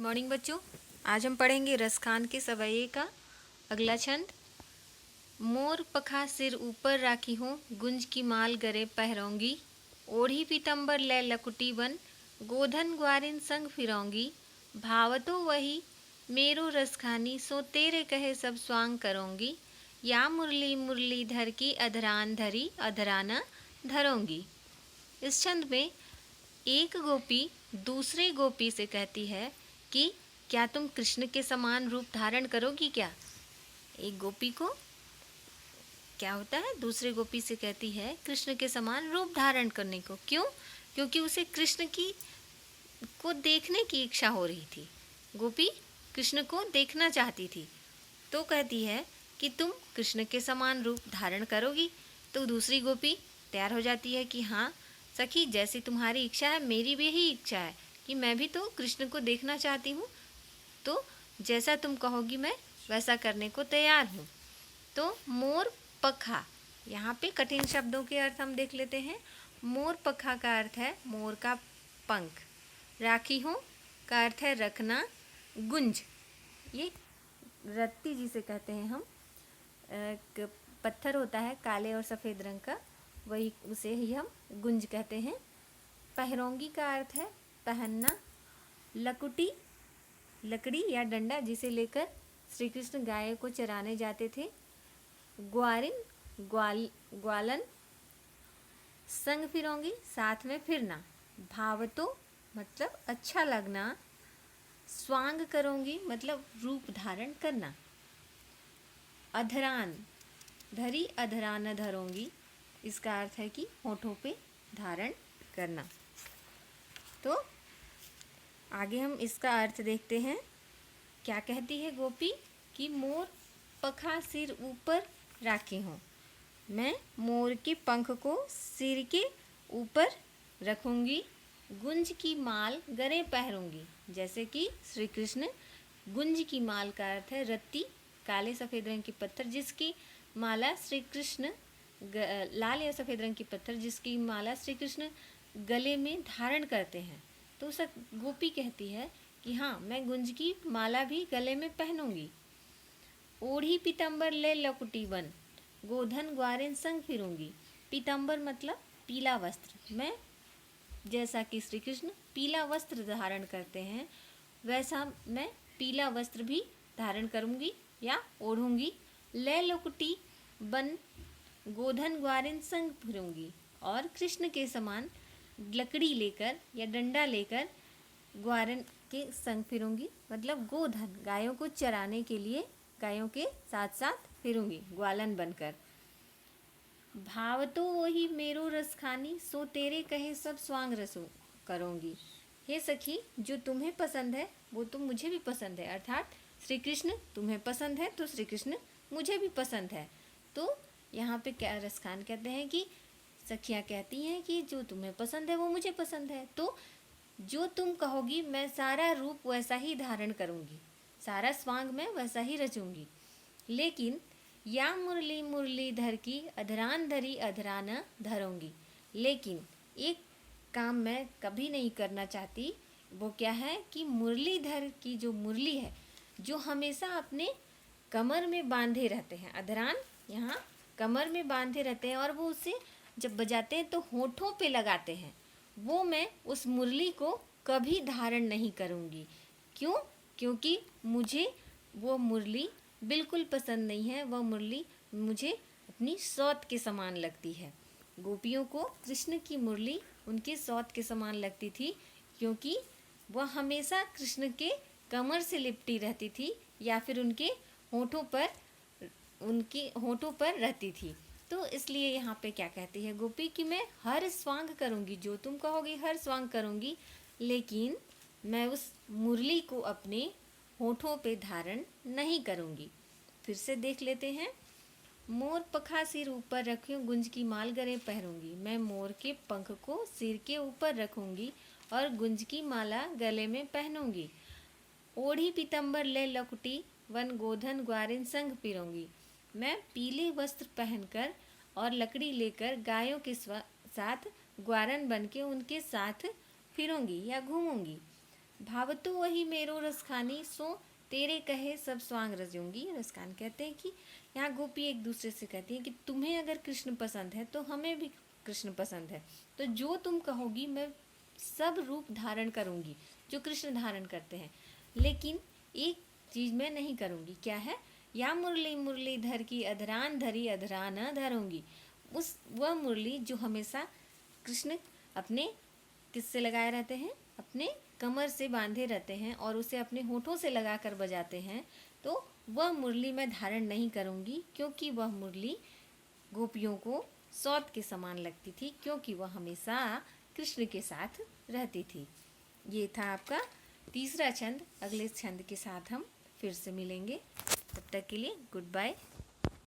Morning बच्चों। आज हम पढ़ेंगे रसखान के सवैये का अगला छंद। मोर पखा सिर ऊपर राखी हूँ, गुंज की माल गरे पहरोंगी। ओढ़ी पीतम्बर लै लकुटी बन, गोधन ग्वारिन संग फिरोंगी। भावतो वही मेरो रसखानी, सो तेरे कहे सब स्वांग करोंगी। या मुरली मुरली धर की अधरान धरी, अधराना धरोंगी। इस छंद में एक गोपी दूसरे गोपी से कहती है कि क्या तुम कृष्ण के समान रूप धारण करोगी क्या। एक गोपी को क्या होता है, दूसरे गोपी से कहती है कृष्ण के समान रूप धारण करने को। क्यों? क्योंकि उसे कृष्ण की को देखने की इच्छा हो रही थी। गोपी कृष्ण को देखना चाहती थी, तो कहती है कि तुम कृष्ण के समान रूप धारण करोगी। तो दूसरी गोपी तैयार हो जाती है कि हाँ सखी, जैसी तुम्हारी इच्छा है मेरी भी यही इच्छा है कि मैं भी तो कृष्ण को देखना चाहती हूँ, तो जैसा तुम कहोगी मैं वैसा करने को तैयार हूँ। तो मोर पखा, यहाँ पे कठिन शब्दों के अर्थ हम देख लेते हैं। मोर पखा का अर्थ है मोर का पंख। राखी हूँ का अर्थ है रखना। गुंज, ये रत्ती जिसे कहते हैं हम, एक पत्थर होता है काले और सफ़ेद रंग का, वही उसे ही हम गुंज कहते हैं। पहरोंगी का अर्थ है पहनना। लकुटी, लकड़ी या डंडा जिसे लेकर श्री कृष्ण गाय को चराने जाते थे। ग्वारिन, ग्वालन। संग फिरोंगी, साथ में फिरना। भावतो मतलब अच्छा लगना। स्वांग करोंगी मतलब रूप धारण करना। अधरान धरी, अधरान धरोंगी, इसका अर्थ है कि होठों पे धारण करना। तो आगे हम इसका अर्थ देखते हैं। क्या कहती है गोपी कि मोर पखा सिर ऊपर राखी हूँ, मैं मोर के पंख को सिर के ऊपर रखूँगी। गुंज की माल गले पहरूँगी, जैसे कि श्री कृष्ण, गुंज की माल का अर्थ है रत्ती, काले सफ़ेद रंग के पत्थर जिसकी माला श्री कृष्ण, लाल या सफ़ेद रंग के पत्थर जिसकी माला श्री कृष्ण गले में धारण करते हैं। तो सब गोपी कहती है कि हाँ मैं गुंज की माला भी गले में पहनूंगी। ओढ़ी पीतम्बर ले लकुटी बन, गोधन ग्वारिन संग फिरूंगी। पीतम्बर मतलब पीला वस्त्र। मैं जैसा कि श्री कृष्ण पीला वस्त्र धारण करते हैं, वैसा मैं पीला वस्त्र भी धारण करूंगी या ओढ़ूंगी। ले लकुटी बन, गोधन ग्वारिन संग फिरूंगी, और कृष्ण के समान लकड़ी लेकर या डंडा लेकर ग्वारन के संग फिरूंगी, मतलब गोधन, गायों को चराने के लिए गायों के साथ साथ फिरूंगी ग्वालन बनकर। भाव तो वही मेरो रसखानी, सो तेरे कहे सब स्वांग रसो करूंगी। हे सखी, जो तुम्हें पसंद है वो तो मुझे भी पसंद है, अर्थात श्री कृष्ण तुम्हें पसंद है तो श्री कृष्ण मुझे भी पसंद है। तो यहाँ पे क्या रसखान कहते हैं कि सखियाँ कहती हैं कि जो तुम्हें पसंद है वो मुझे पसंद है, तो जो तुम कहोगी मैं सारा रूप वैसा ही धारण करूँगी, सारा स्वांग मैं वैसा ही रचूँगी। लेकिन या मुरली मुरली धर की अधरान धरी, अधराना धरूँगी। लेकिन एक काम मैं कभी नहीं करना चाहती, वो क्या है कि मुरलीधर की जो मुरली है, जो हमेशा अपने कमर में बांधे रहते हैं, अधरान यहाँ कमर में बांधे रहते हैं और वो उसे जब बजाते हैं तो होठों पे लगाते हैं, वो मैं उस मुरली को कभी धारण नहीं करूँगी। क्यों? क्योंकि मुझे वो मुरली बिल्कुल पसंद नहीं है। वह मुरली मुझे अपनी सौत के समान लगती है। गोपियों को कृष्ण की मुरली उनके सौत के समान लगती थी, क्योंकि वह हमेशा कृष्ण के कमर से लिपटी रहती थी या फिर उनके होठों पर रहती थी। तो इसलिए यहाँ पे क्या कहती है गोपी कि मैं हर स्वांग करूँगी, जो तुम कहोगी हर स्वांग करूँगी, लेकिन मैं उस मुरली को अपने होठों पे धारण नहीं करूँगी। फिर से देख लेते हैं। मोर पखा सिर ऊपर रखूँ, गुंज की माल गले पहरूँगी। मैं मोर के पंख को सिर के ऊपर रखूँगी और गुंज की माला गले में पहनूँगी। ओढ़ी पीतम्बर ले लकुटी वन, गोधन ग्वारिन संग फिरूँगी। मैं पीले वस्त्र पहनकर और लकड़ी लेकर गायों के साथ ग्वारन बन के उनके साथ फिरूँगी या घूमूँगी। भावतो वही मेरो रसखानी, सो तेरे कहे सब स्वांग रजूंगी। रसखान कहते हैं कि यहाँ गोपी एक दूसरे से कहती है कि तुम्हें अगर कृष्ण पसंद है तो हमें भी कृष्ण पसंद है, तो जो तुम कहोगी मैं सब रूप धारण करूंगी जो कृष्ण धारण करते हैं, लेकिन एक चीज़ मैं नहीं करूंगी। क्या है? या मुरली मुरलीधर की अधरान धरी अधरा न धरूंगी। वह मुरली जो हमेशा कृष्ण अपने किससे लगाए रहते हैं, अपने कमर से बांधे रहते हैं और उसे अपने होठों से लगाकर बजाते हैं, तो वह मुरली मैं धारण नहीं करूंगी, क्योंकि वह मुरली गोपियों को सौत के समान लगती थी, क्योंकि वह हमेशा कृष्ण के साथ रहती थी। ये था आपका तीसरा छंद। अगले छंद के साथ हम फिर से मिलेंगे। तब तक के लिए गुड बाय।